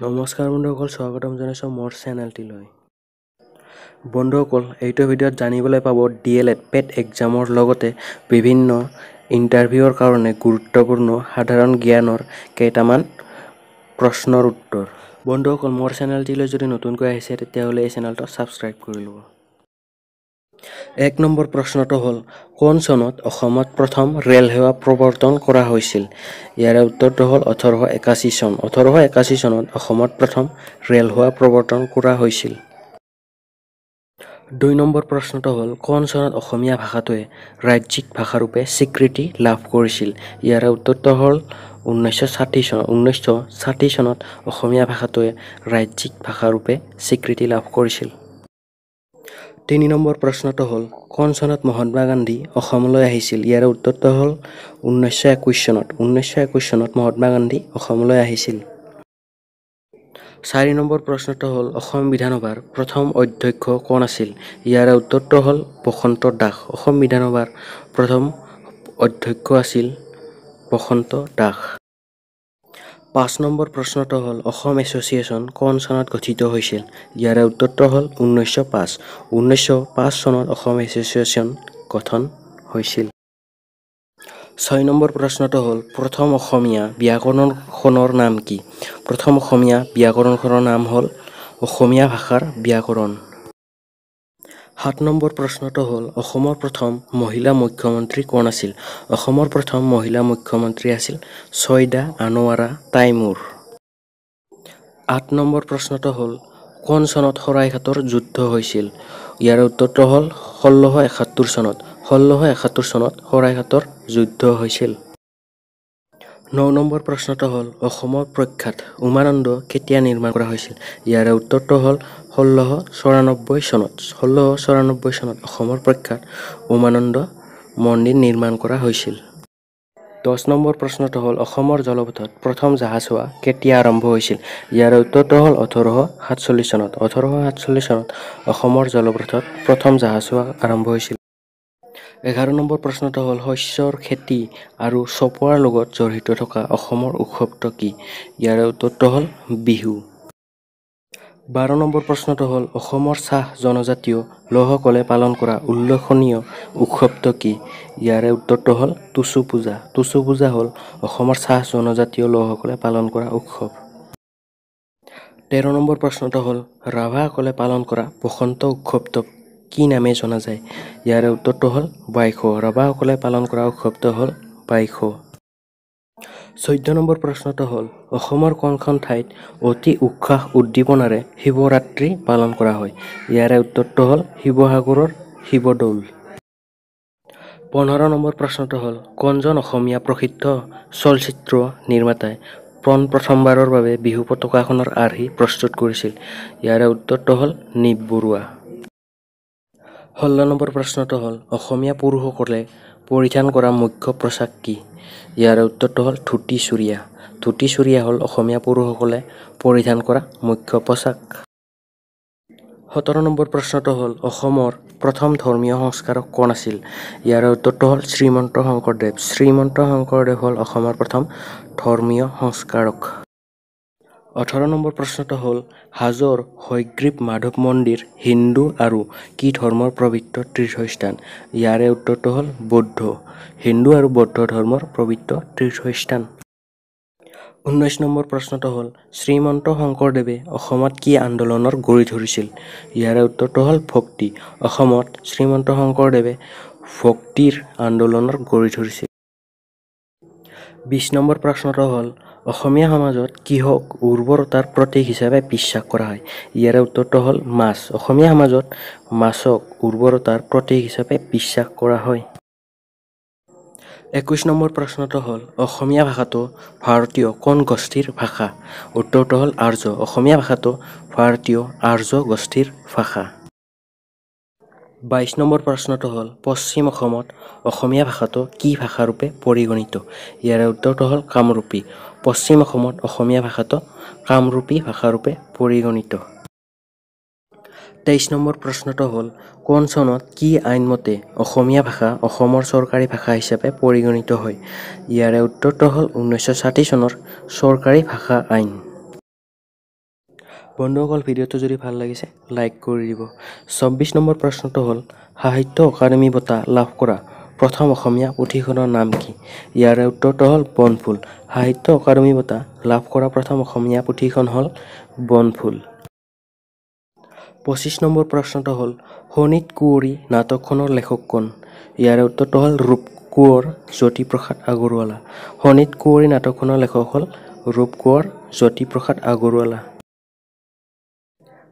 নমস্কাৰ বন্ধুসকল, স্বাগতম জনাইছোঁ মোৰ চেনেলটিলৈ। বন্ধুসকল, এইটো ভিডিঅ'ত জানিবলৈ পাব DLED পেট এক্সামৰ লগতে বিভিন্ন ইণ্টাৰভিউৰ কাৰণে গুৰুত্বপূৰ্ণ সাধাৰণ জ্ঞানৰ কেইটামান প্ৰশ্নৰ উত্তৰ। বন্ধুসকল, মোৰ চেনেলটিলৈ যদি নতুনকৈ আহিছে তেতিয়াহ'লে এই চেনেলটো ছাবস্ক্ৰাইব কৰি ল'ব। 1 নম্বৰ প্ৰশ্নটো হ'ল, কোন চনত অসমত প্ৰথম ৰেল সেৱা প্ৰৱৰ্তন কৰা হৈছিল? ইয়াৰে উত্তৰটো হ'ল 1881 চন। 1881 চনত অসমত প্ৰথম ৰেল সেৱা প্ৰৱৰ্তন কৰা হৈছিল। 2 নম্বৰ প্ৰশ্নটো হ'ল, কোন চনত অসমীয়া ভাষাটোৱে ৰাজ্যিক ভাষাৰূপে স্বীকৃতি লাভ কৰিছিল? ইয়াৰে উত্তৰটো হ'ল 1960 চনত। 1960 চনত অসমীয়া ভাষাটোৱে ৰাজ্যিক ভাষাৰূপে স্বীকৃতি লাভ কৰিছিল। 3 নম্বৰ প্ৰশ্নটো হ'ল, কোন চনত মহাত্মা গান্ধী অসমলৈ আহিছিল? ইয়াৰে উত্তৰটো হ'ল 1921 চনত। 1921 চনত মহাত্মা গান্ধী অসমলৈ আহিছিল। 4 নম্বৰ প্ৰশ্নটো হ'ল, অসম বিধানসভাৰ প্ৰথম অধ্যক্ষ কোন আছিল? ইয়াৰে উত্তৰটো হ'ল বসন্ত দাস। অসম বিধানসভাৰ প্ৰথম অধ্যক্ষ আছিল বসন্ত দাস। 5 নম্বৰ প্ৰশ্নটো হ'ল, অসম এছ'চিয়েশ্যন কোন চনত গঠিত হৈছিল? ইয়াৰে উত্তৰটো হ'ল 1905। 1905 চনত অসম এছ'চিয়েশ্যন গঠন হৈছিল। 6 নম্বৰ প্ৰশ্নটো হ'ল, প্ৰথম অসমীয়া ব্যাকৰণখনৰ নাম কি? প্ৰথম অসমীয়া ব্যাকৰণখনৰ নাম হ'ল অসমীয়া ভাষাৰ ব্যাকৰণ। 7 নম্বৰ প্ৰশ্নটো হ'ল, অসমৰ প্ৰথম মহিলা মুখ্যমন্ত্ৰী কোন আছিল? অসমৰ প্ৰথম মহিলা মুখ্যমন্ত্ৰী আছিল ছৈদা আনোৱাৰা তাইমুৰ। 8 নম্বৰ প্ৰশ্নটো হ'ল, কোন চনত শৰাইঘাটৰ যুদ্ধ হৈছিল? ইয়াৰে উত্তৰটো হ'ল 1671 চনত। 1671 চনত শৰাইঘাটৰ যুদ্ধ হৈছিল। 9 নম্বৰ প্ৰশ্নটো হ'ল, অসমৰ প্ৰখ্যাত উমানন্দ কেতিয়া নিৰ্মাণ কৰা হৈছিল? ইয়াৰে উত্তৰটো হ'ল 1694 চনত। 1694 চনত অসমৰ প্ৰখ্যাত উমানন্দ মন্দিৰ নিৰ্মাণ কৰা হৈছিল। 10 নম্বৰ প্ৰশ্নটো হ'ল, অসমৰ জলপথত প্ৰথম জাহাজ সেৱা কেতিয়া আৰম্ভ হৈছিল? ইয়াৰে উত্তৰটো হ'ল 1847 চনত। 1847 চনত অসমৰ জলপথত প্ৰথম জাহাজ সেৱা আৰম্ভ হৈছিল। 11 নম্বৰ প্ৰশ্নটো হ'ল, শস্যৰ খেতি আৰু চপোৱাৰ লগত জড়িত থকা অসমৰ উৎসৱটো কি? ইয়াৰে উত্তৰটো হ'ল বিহু। 12 নম্বৰ প্ৰশ্নটো হ'ল, অসমৰ চাহ জনজাতীয় লোকসকলে পালন কৰা উল্লেখনীয় উৎসৱটো কি? ইয়াৰে উত্তৰটো হ'ল টুচু পূজা। টুচু পূজা হ'ল অসমৰ চাহ জনজাতীয় লোকসকলে পালন কৰা উৎসৱ। 13 নম্বৰ প্ৰশ্নটো হ'ল, ৰাভাসকলে পালন কৰা বসন্ত উৎসৱটোক কি নামে জনা যায়? ইয়াৰে উত্তৰটো হ'ল বাইখো। ৰাভাসকলে পালন কৰা উৎসৱটো হ'ল বাইখো। 14 নম্বৰ প্ৰশ্নটো হ'ল, অসমৰ কোনখন ঠাইত অতি উৎসাহ উদ্দীপনাৰে শিৱৰাত্ৰি পালন কৰা হয়? ইয়াৰে উত্তৰটো হ'ল শিৱসাগৰৰ শিৱদৌল। 15 নম্বৰ প্ৰশ্নটো হ'ল, কোনজন অসমীয়া প্ৰসিদ্ধ চলচ্চিত্ৰ নিৰ্মাতাই প্ৰথমবাৰৰ বাবে বিহু পতাকাখনৰ আৰ্হি প্ৰস্তুত কৰিছিল? ইয়াৰে উত্তৰটো হ'ল নীপ বৰুৱা। 16 নম্বৰ প্ৰশ্নটো হ'ল, অসমীয়া পুৰুষসকলে পৰিধান কৰা মুখ্য পোচাক কি? ইয়াৰে উত্তৰটো হ'ল ধুতি চুৰিয়া। ধুতি চুৰিয়া হ'ল অসমীয়া পুৰুষসকলে পৰিধান কৰা মুখ্য পোচাক। 17 নম্বৰ প্ৰশ্নটো হ'ল, অসমৰ প্ৰথম ধৰ্মীয় সংস্কাৰক কোন আছিল? ইয়াৰে উত্তৰটো হ'ল শ্ৰীমন্ত শংকৰদেৱ। শ্ৰীমন্ত শংকৰদেৱ হ'ল অসমৰ প্ৰথম ধৰ্মীয় সংস্কাৰক। 18 নম্বৰ প্ৰশ্নটো হ'ল, হাজোৰ হয়গ্ৰীৱ মাধৱ মন্দিৰ হিন্দু আৰু কি ধৰ্মৰ পবিত্ৰ তীৰ্থস্থান? ইয়াৰে উত্তৰটো হ'ল বৌদ্ধ। হিন্দু আৰু বৌদ্ধ ধৰ্মৰ পবিত্ৰ তীৰ্থস্থান। 19 নম্বৰ প্ৰশ্নটো হ'ল, শ্ৰীমন্ত শংকৰদেৱে অসমত কি আন্দোলনৰ গুৰি ধৰিছিল? ইয়াৰে উত্তৰটো হ'ল ভক্তি। অসমত শ্ৰীমন্ত শংকৰদেৱে ভক্তিৰ আন্দোলনৰ গুৰি ধৰিছিল। 20 নম্বৰ প্ৰশ্নটো হ'ল, অসমীয়া সমাজত কিহক উৰ্বৰতাৰ প্ৰতীক হিচাপে বিশ্বাস কৰা হয়? ইয়াৰে উত্তৰটো হ'ল মাছ। অসমীয়া সমাজত মাছক উৰ্বৰতাৰ প্ৰতীক হিচাপে বিশ্বাস কৰা হয়। 21 নম্বৰ প্ৰশ্নটো হ'ল, অসমীয়া ভাষাটো ভাৰতীয় কোন গোষ্ঠীৰ ভাষা? উত্তৰটো হ'ল আৰ্য। অসমীয়া ভাষাটো ভাৰতীয় আৰ্য গোষ্ঠীৰ ভাষা। 22 নম্বৰ প্ৰশ্নটো হ'ল, পশ্চিম অসমত অসমীয়া ভাষাটো কি ভাষাৰূপে পৰিগণিত? ইয়াৰে উত্তৰটো হ'ল কামৰূপী। পশ্চিম অসমত অসমীয়া ভাষাটো কামৰূপী ভাষাৰূপে পৰিগণিত। 23 নম্বৰ প্ৰশ্নটো হ'ল, কোন চনত কি আইন মতে অসমীয়া ভাষা অসমৰ চৰকাৰী ভাষা হিচাপে পৰিগণিত হয়? ইয়াৰে উত্তৰটো হ'ল 1960 চনৰ চৰকাৰী ভাষা আইন। বন্ধুসকল ভিডিঅ'টো যদি ভাল লাগিছে লাইক কৰি দিব ২৪ নম্বৰ প্ৰশ্নটো হ'ল সাহিত্য অকাডেমি বঁটা লাভ কৰা প্ৰথম অসমীয়া পুথিখনৰ নাম কি ইয়াৰে উত্তৰটো হ'ল বনফুল সাহিত্য অকাডেমি বঁটা লাভ কৰা প্ৰথম অসমীয়া পুথিখন হ'ল বনফুল ২৫ নম্বৰ প্ৰশ্নটো হ'ল শোণিত কুঁৱৰী নাটকখনৰ লেখক কোন ইয়াৰে উত্তৰটো হ'ল ৰূপকোঁৱৰ জ্যোতিপ্ৰসাদ আগৰৱালা শোণিত কুঁৱৰী নাটকখনৰ লেখক হ'ল ৰূপকোঁৱৰ জ্যোতিপ্ৰসাদ আগৰৱালা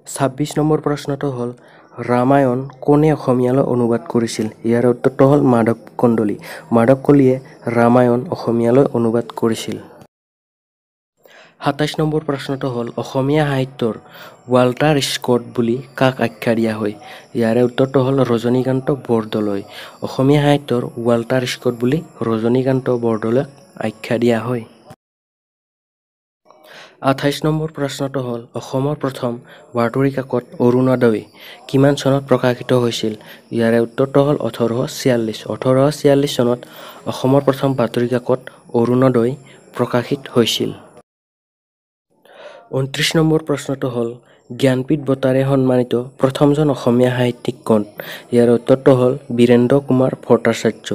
২৬ নম্বৰ প্ৰশ্নটো হ'ল ৰামায়ণ কোনে অসমীয়ালৈ অনুবাদ কৰিছিল ইয়াৰ উত্তৰটো হ'ল মাধৱ কন্দলী মাধৱ কলিয়ে ৰামায়ণ অসমীয়ালৈ অনুবাদ কৰিছিল ২৭ নম্বৰ প্ৰশ্নটো হ'ল অসমীয়া সাহিত্যৰ ৱাল্টাৰ স্কট বুলি কাক আখ্যা দিয়া হয় ইয়াৰে উত্তৰটো হ'ল ৰজনীকান্ত বৰদলৈ অসমীয়া সাহিত্যৰ ৱাল্টাৰ স্কট বুলি ৰজনীকান্ত বৰদলৈক আখ্যা দিয়া হয় ২৮ নম্বৰ প্ৰশ্নটো হ'ল অসমৰ প্ৰথম বাতৰি কাকত অৰুণোদয় কিমান চনত প্ৰকাশিত হৈছিল ইয়াৰে উত্তৰটো হ'ল ১৮৪৬ চনত অসমৰ প্ৰথম বাতৰি কাকত অৰুণোদয় প্ৰকাশিত হৈছিল ২৯ নম্বৰ প্ৰশ্নটো হ'ল জ্ঞানপীঠ বঁটাৰে সন্মানিত প্ৰথমজন অসমীয়া সাহিত্যিক কোন ইয়াৰ উত্তৰটো হ'ল বীৰেন্দ্ৰ কুমাৰ ভট্টাচাৰ্য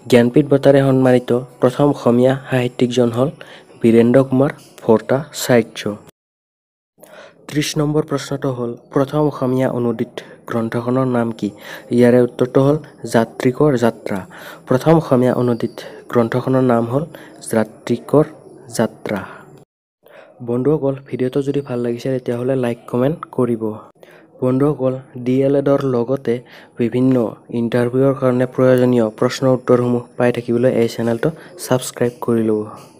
জ্ঞানপীঠ বঁটাৰে সন্মানিত প্ৰথম অসমীয়া সাহিত্যিকজন হ'ল বীৰেন্দ্ৰ কুমাৰ ভট্টাচাৰ্য ৩০ নম্বৰ প্ৰশ্নটো হ'ল প্ৰথম অসমীয়া অনুদিত গ্ৰন্থখনৰ নাম কি ইয়াৰে উত্তৰটো হ'ল যাত্ৰীকৰ যাত্ৰা প্ৰথম অসমীয়া অনুদিত গ্ৰন্থখনৰ নাম হ'ল যাত্ৰীকৰ যাত্ৰা বন্ধুসকল ভিডিঅ'টো যদি ভাল লাগিছে তেতিয়াহ'লে লাইক কমেণ্ট কৰিব বন্ধুসকল DLEDৰ লগতে বিভিন্ন ইণ্টাৰভিউৰ কাৰণে প্ৰয়োজনীয় প্ৰশ্নৰ উত্তৰসমূহ পাই থাকিবলৈ এই চেনেলটো ছাবস্ক্ৰাইব কৰি ল'ব